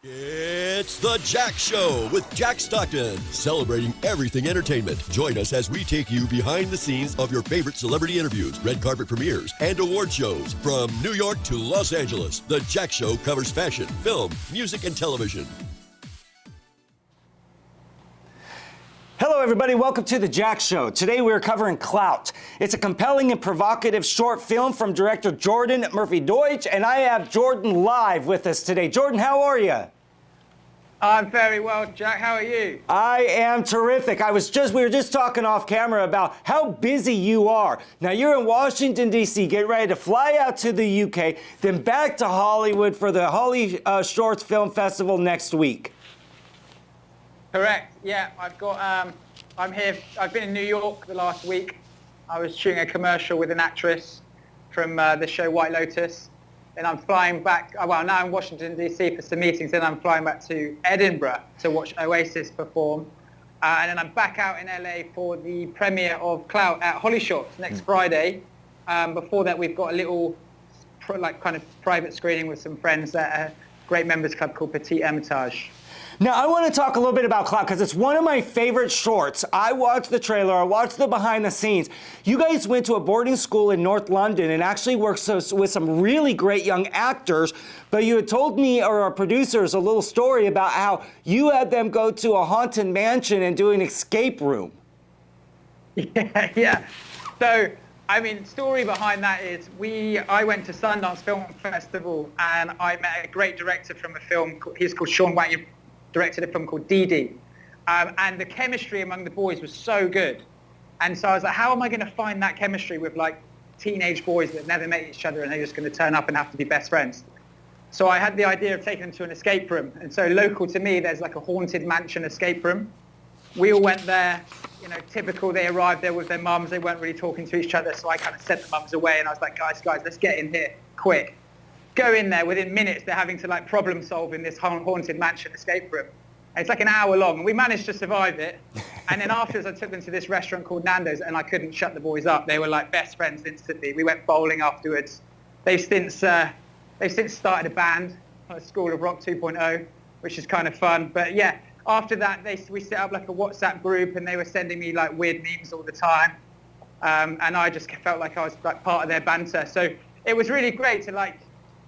It's The Jack Show with Jack Stockton, celebrating everything entertainment. Join us as we take you behind the scenes of your favorite celebrity interviews, red carpet premieres, and award shows. From New York to Los Angeles, The Jack Show covers fashion, film, music, and television. Hello everybody, welcome to The Jack Show. Today we're covering Clout. It's a compelling and provocative short film from director Jordan Murphy Doidge, and I have Jordan live with us today. Jordan, how are you? I'm very well, Jack. How are you? I am terrific. We were just talking off camera about how busy you are. Now you're in Washington D.C, getting ready to fly out to the UK, then back to Hollywood for the HollyShorts Film Festival next week. Correct. Yeah, I'm here. I've been in New York the last week. I was shooting a commercial with an actress from the show White Lotus. Then I'm flying back. Well, now I'm in Washington D.C. for some meetings. Then I'm flying back to Edinburgh to watch Oasis perform. And then I'm back out in LA for the premiere of Clout at HollyShorts next Friday. Before that, we've got a little kind of private screening with some friends at a great members club called Petit Hermitage. Now, I want to talk a little bit about Clout because it's one of my favorite shorts. I watched the trailer, I watched the behind the scenes. You guys went to a boarding school in North London and actually worked with some really great young actors, but you had told me, or our producers, a little story about how you had them go to a haunted mansion and do an escape room. Yeah. So, I mean, story behind that is I went to Sundance Film Festival and I met a great director from a film, he's called Sean Wang. Directed a film called Dee, and the chemistry among the boys was so good. And so I was like, how am I going to find that chemistry with like teenage boys that never met each other and they're just going to turn up and have to be best friends? So I had the idea of taking them to an escape room. And so local to me, there's like a haunted mansion escape room. We all went there, typical, they arrived there with their mums, they weren't really talking to each other, so I kind of sent the mums away and I was like, guys, let's get in here, quick. Go in there, within minutes, they're having to like problem solve in this haunted mansion escape room. And it's like an hour long, and we managed to survive it. And then afterwards, I took them to this restaurant called Nando's, and I couldn't shut the boys up. They were like best friends instantly. We went bowling afterwards. They've since started a band, School of Rock 2.0, which is kind of fun. But yeah, after that, we set up like a WhatsApp group, and they were sending me like weird memes all the time. And I just felt like I was like part of their banter. So it was really great to like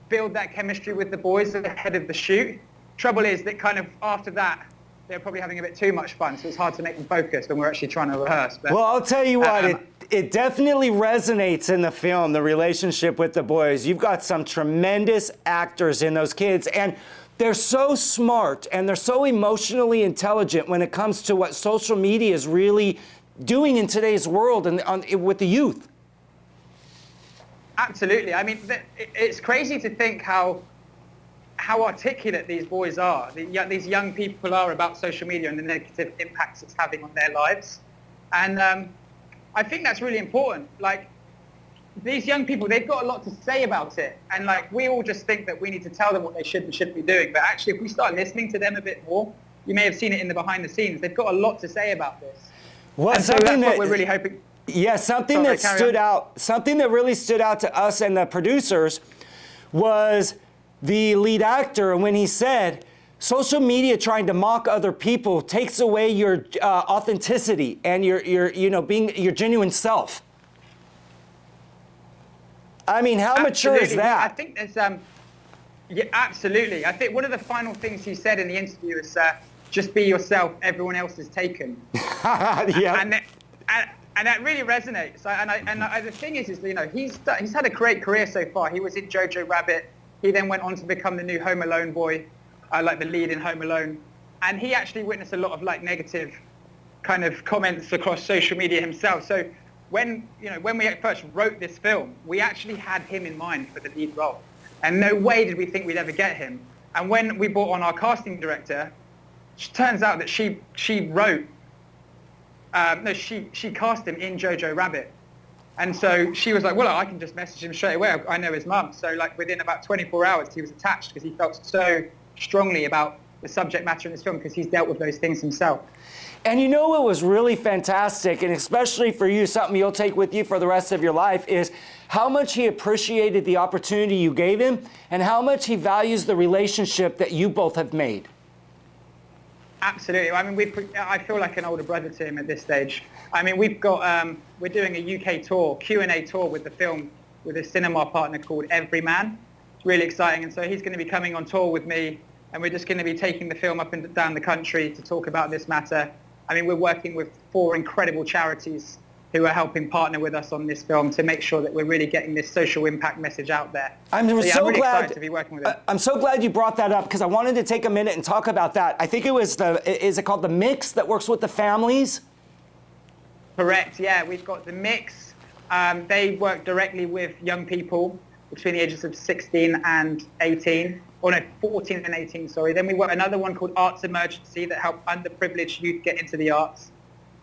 build that chemistry with the boys ahead of the shoot. Trouble is that kind of after that, they're probably having a bit too much fun, so it's hard to make them focused when we're actually trying to rehearse. But, well, I'll tell you what, it definitely resonates in the film, the relationship with the boys. You've got some tremendous actors in those kids, and they're so smart and they're so emotionally intelligent when it comes to what social media is really doing in today's world and with the youth. Absolutely. I mean, it's crazy to think how articulate these boys are, these young people are about social media and the negative impacts it's having on their lives. And I think that's really important. Like, these young people, they've got a lot to say about it. And like, we all just think that we need to tell them what they should and shouldn't be doing. But actually, if we start listening to them a bit more, you may have seen it in the behind the scenes, they've got a lot to say about this. Well, and so that's what we're really hoping. Yeah, something that really stood out to us and the producers was the lead actor when he said, social media trying to mock other people takes away your authenticity and your being your genuine self. I mean, how mature is that? I think there's yeah, absolutely. I think one of the final things he said in the interview is just be yourself, everyone else is taken. Yeah. And that really resonates. The thing is he's had a great career so far. He was in Jojo Rabbit. He then went on to become the new Home Alone boy, like the lead in Home Alone. And he actually witnessed a lot of like negative kind of comments across social media himself. So when we first wrote this film, we actually had him in mind for the lead role. And no way did we think we'd ever get him. And when we brought on our casting director, it turns out that she cast him in Jojo Rabbit. And so she was like, well, I can just message him straight away. I know his mum. So like within about 24 hours, he was attached because he felt so strongly about the subject matter in this film because he's dealt with those things himself. And you know what was really fantastic, and especially for you, something you'll take with you for the rest of your life, is how much he appreciated the opportunity you gave him and how much he values the relationship that you both have made. Absolutely. I mean, I feel like an older brother to him at this stage. I mean, we've got, we're doing a UK tour, Q&A tour with the film, with a cinema partner called Everyman. It's really exciting. And so he's going to be coming on tour with me, and we're just going to be taking the film up and down the country to talk about this matter. I mean, we're working with 4 incredible charities who are helping partner with us on this film to make sure that we're really getting this social impact message out there. I'm really glad excited to be working with them. I'm so glad you brought that up, because I wanted to take a minute and talk about that. I think it was is it called The Mix that works with the families? Correct, yeah. We've got The Mix. They work directly with young people between the ages of 16 and 18. Or no, 14 and 18, sorry. Then we work another one called Arts Emergency that help underprivileged youth get into the arts.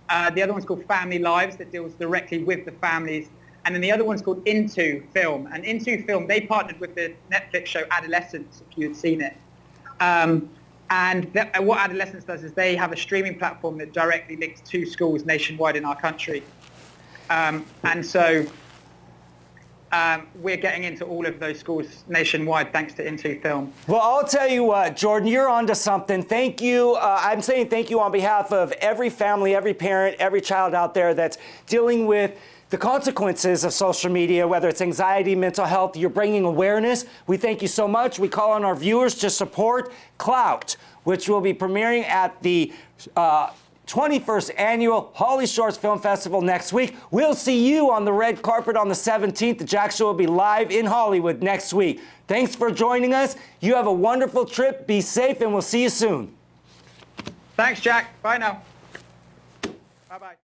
The other one's called Family Lives that deals directly with the families. And then the other one's called Into Film. And Into Film, they partnered with the Netflix show Adolescence, if you had seen it. What Adolescence does is they have a streaming platform that directly links to schools nationwide in our country. We're getting into all of those schools nationwide thanks to Into Film. Well, I'll tell you what, Jordan, you're onto something. Thank you. I'm saying thank you on behalf of every family, every parent, every child out there that's dealing with the consequences of social media, whether it's anxiety, mental health. You're bringing awareness. We thank you so much. We call on our viewers to support Clout, which will be premiering at the 21st annual HollyShorts Film Festival next week. We'll see you on the red carpet on the 17th. The Jack Show will be live in Hollywood next week. Thanks for joining us. You have a wonderful trip. Be safe, and we'll see you soon. Thanks, Jack. Bye now. Bye-bye.